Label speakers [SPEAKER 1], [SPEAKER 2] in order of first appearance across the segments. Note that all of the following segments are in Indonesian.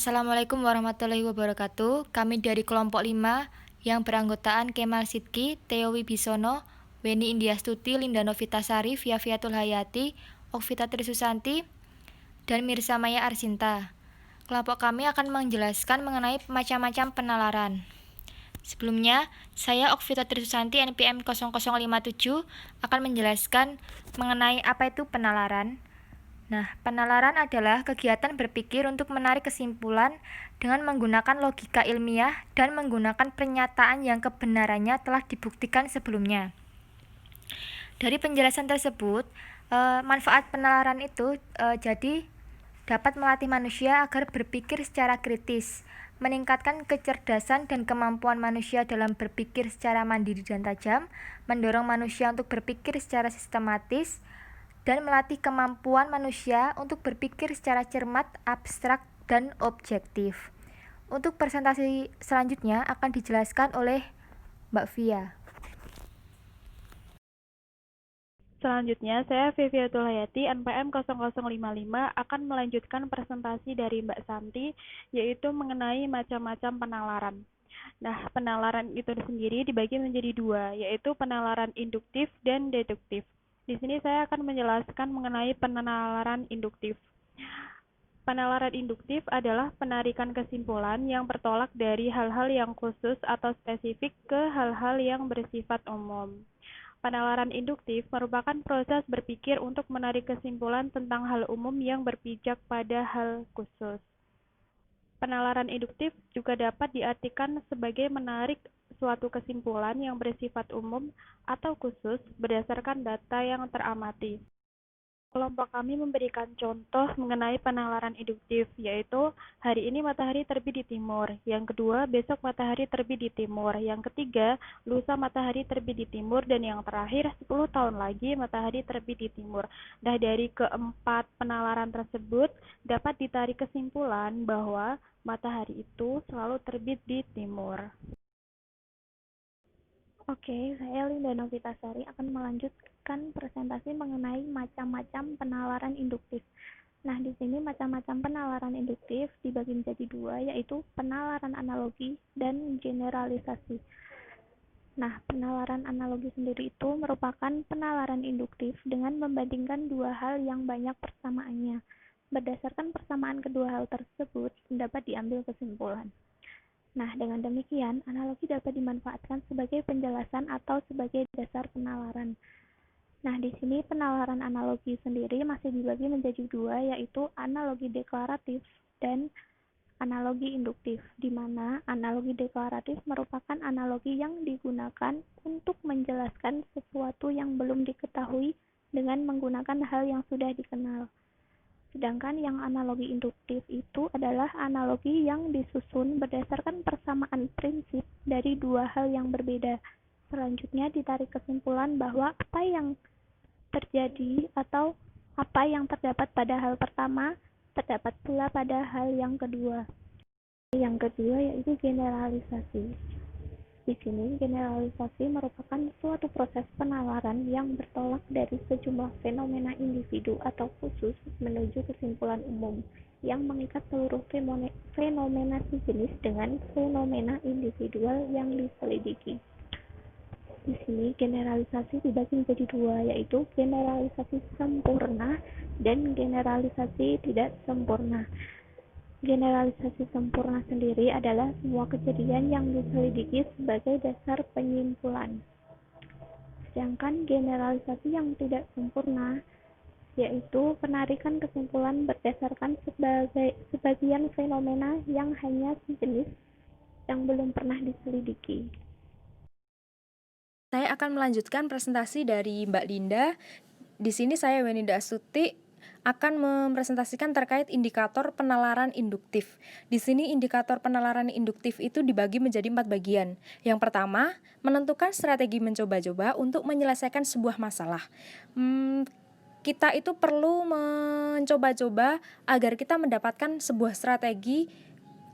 [SPEAKER 1] Assalamualaikum warahmatullahi wabarakatuh. Kami dari kelompok 5 yang beranggotaan Kemal Sidki, Theo Wibisono, Weni Indiastuti, Linda Novitasari, Fiafiatul Hayati, Okvita Trisusanti, dan Mirza Maya Arsinta. Kelompok kami akan menjelaskan mengenai macam-macam penalaran. Sebelumnya, saya Okvita Trisusanti NPM 0057 akan menjelaskan mengenai apa itu penalaran. Nah, penalaran adalah kegiatan berpikir untuk menarik kesimpulan dengan menggunakan logika ilmiah dan menggunakan pernyataan yang kebenarannya telah dibuktikan sebelumnya. Dari penjelasan tersebut, manfaat penalaran itu jadi dapat melatih manusia agar berpikir secara kritis, meningkatkan kecerdasan dan kemampuan manusia dalam berpikir secara mandiri dan tajam, mendorong manusia untuk berpikir secara sistematis, dan melatih kemampuan manusia untuk berpikir secara cermat, abstrak, dan objektif. Untuk presentasi selanjutnya akan dijelaskan oleh Mbak Via.
[SPEAKER 2] Selanjutnya, saya Fiafiatul Hayati, NPM 0055 akan melanjutkan presentasi dari Mbak Santi, yaitu mengenai macam-macam penalaran. Nah, penalaran itu sendiri dibagi menjadi dua, yaitu penalaran induktif dan deduktif. Di sini saya akan menjelaskan mengenai penalaran induktif. Penalaran induktif adalah penarikan kesimpulan yang bertolak dari hal-hal yang khusus atau spesifik ke hal-hal yang bersifat umum. Penalaran induktif merupakan proses berpikir untuk menarik kesimpulan tentang hal umum yang berpijak pada hal khusus. Penalaran induktif juga dapat diartikan sebagai menarik suatu kesimpulan yang bersifat umum atau khusus berdasarkan data yang teramati. Kelompok kami memberikan contoh mengenai penalaran induktif, yaitu hari ini matahari terbit di timur, yang kedua besok matahari terbit di timur, yang ketiga lusa matahari terbit di timur, dan yang terakhir 10 tahun lagi matahari terbit di timur. Nah, dari keempat penalaran tersebut dapat ditarik kesimpulan bahwa matahari itu selalu terbit di timur. Oke, saya Linda Novitasari akan melanjutkan presentasi mengenai macam-macam penalaran induktif. Nah, di sini macam-macam penalaran induktif dibagi menjadi dua, yaitu penalaran analogi dan generalisasi. Nah, penalaran analogi sendiri itu merupakan penalaran induktif dengan membandingkan dua hal yang banyak persamaannya. Berdasarkan persamaan kedua hal tersebut, dapat diambil kesimpulan. Nah, dengan demikian, analogi dapat dimanfaatkan sebagai penjelasan atau sebagai dasar penalaran. Nah, di sini penalaran analogi sendiri masih dibagi menjadi dua, yaitu analogi deklaratif dan analogi induktif, di mana analogi deklaratif merupakan analogi yang digunakan untuk menjelaskan sesuatu yang belum diketahui dengan menggunakan hal yang sudah dikenal. Sedangkan yang analogi induktif itu adalah analogi yang disusun berdasarkan persamaan prinsip dari dua hal yang berbeda. Selanjutnya ditarik kesimpulan bahwa apa yang terjadi atau apa yang terdapat pada hal pertama terdapat pula pada hal yang kedua. Yang kedua yaitu generalisasi. Di sini, generalisasi merupakan suatu proses penalaran yang bertolak dari sejumlah fenomena individu atau khusus menuju kesimpulan umum yang mengikat seluruh fenomena sejenis dengan fenomena individual yang diselidiki. Di sini, generalisasi dibagi menjadi dua, yaitu generalisasi sempurna dan generalisasi tidak sempurna. Generalisasi sempurna sendiri adalah semua kejadian yang diselidiki sebagai dasar penyimpulan. Sedangkan generalisasi yang tidak sempurna yaitu penarikan kesimpulan berdasarkan sebagian fenomena yang hanya sejenis yang belum pernah diselidiki.
[SPEAKER 3] Saya akan melanjutkan presentasi dari Mbak Linda. Di sini saya Weni Indiastuti akan mempresentasikan terkait indikator penalaran induktif. Di sini indikator penalaran induktif itu dibagi menjadi 4 bagian. Yang pertama, menentukan strategi mencoba-coba untuk menyelesaikan sebuah masalah. Kita itu perlu mencoba-coba agar kita mendapatkan sebuah strategi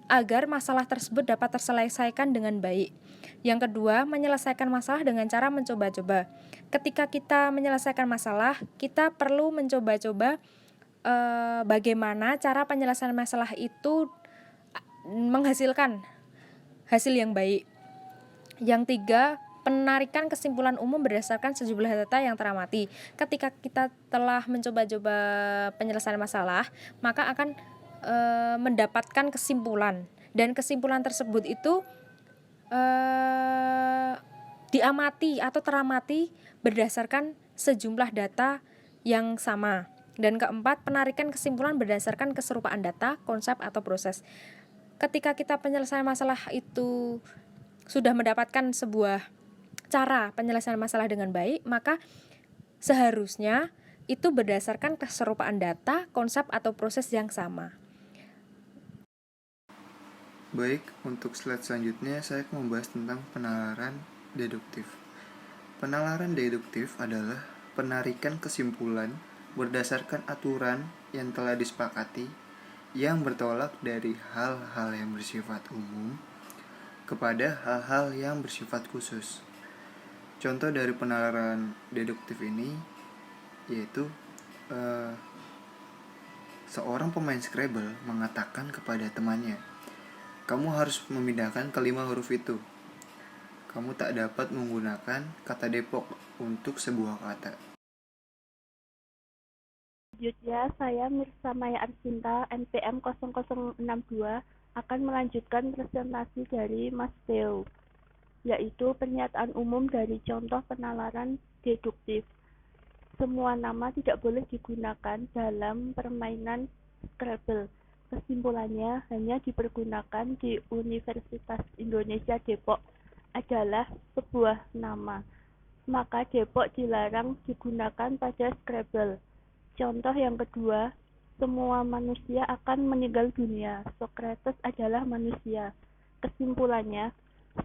[SPEAKER 3] agar masalah tersebut dapat terselesaikan dengan baik. Yang kedua, menyelesaikan masalah dengan cara mencoba-coba. Ketika kita menyelesaikan masalah, kita perlu mencoba-coba bagaimana cara penyelesaian masalah itu menghasilkan hasil yang baik. Yang tiga, penarikan kesimpulan umum berdasarkan sejumlah data yang teramati. Ketika kita telah mencoba-coba penyelesaian masalah, maka akan mendapatkan kesimpulan, dan kesimpulan tersebut itu diamati atau teramati berdasarkan sejumlah data yang sama. Dan keempat, penarikan kesimpulan berdasarkan keserupaan data, konsep, atau proses. Ketika kita penyelesaian masalah itu sudah mendapatkan sebuah cara penyelesaian masalah dengan baik, maka seharusnya itu berdasarkan keserupaan data, konsep, atau proses yang sama.
[SPEAKER 4] Baik, untuk slide selanjutnya saya akan membahas tentang penalaran deduktif. Penalaran deduktif adalah penarikan kesimpulan berdasarkan aturan yang telah disepakati yang bertolak dari hal-hal yang bersifat umum kepada hal-hal yang bersifat khusus. Contoh dari penalaran deduktif ini yaitu seorang pemain Scrabble mengatakan kepada temannya, "Kamu harus memindahkan kelima huruf itu. Kamu tak dapat menggunakan kata Depok untuk sebuah kata."
[SPEAKER 2] Selanjutnya, saya Mirsa Maya Arsinta, NPM 0062, akan melanjutkan presentasi dari Mas Theo, yaitu pernyataan umum dari contoh penalaran deduktif. Semua nama tidak boleh digunakan dalam permainan Scrabble. Kesimpulannya, hanya dipergunakan di Universitas Indonesia Depok adalah sebuah nama. Maka Depok dilarang digunakan pada Scrabble. Contoh yang kedua, semua manusia akan meninggal dunia. Socrates adalah manusia. Kesimpulannya,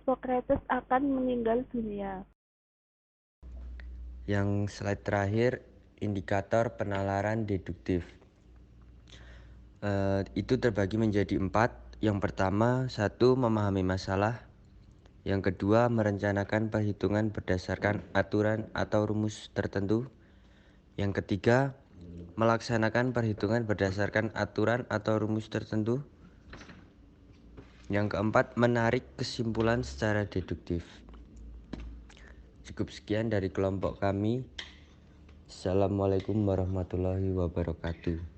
[SPEAKER 2] Socrates akan meninggal dunia.
[SPEAKER 5] Yang slide terakhir, indikator penalaran deduktif. Itu terbagi menjadi 4. Yang pertama, 1. Memahami masalah. Yang kedua, merencanakan perhitungan berdasarkan aturan atau rumus tertentu. Yang ketiga, melaksanakan perhitungan berdasarkan aturan atau rumus tertentu. Yang keempat, menarik kesimpulan secara deduktif. Cukup sekian dari kelompok kami. Assalamualaikum warahmatullahi wabarakatuh.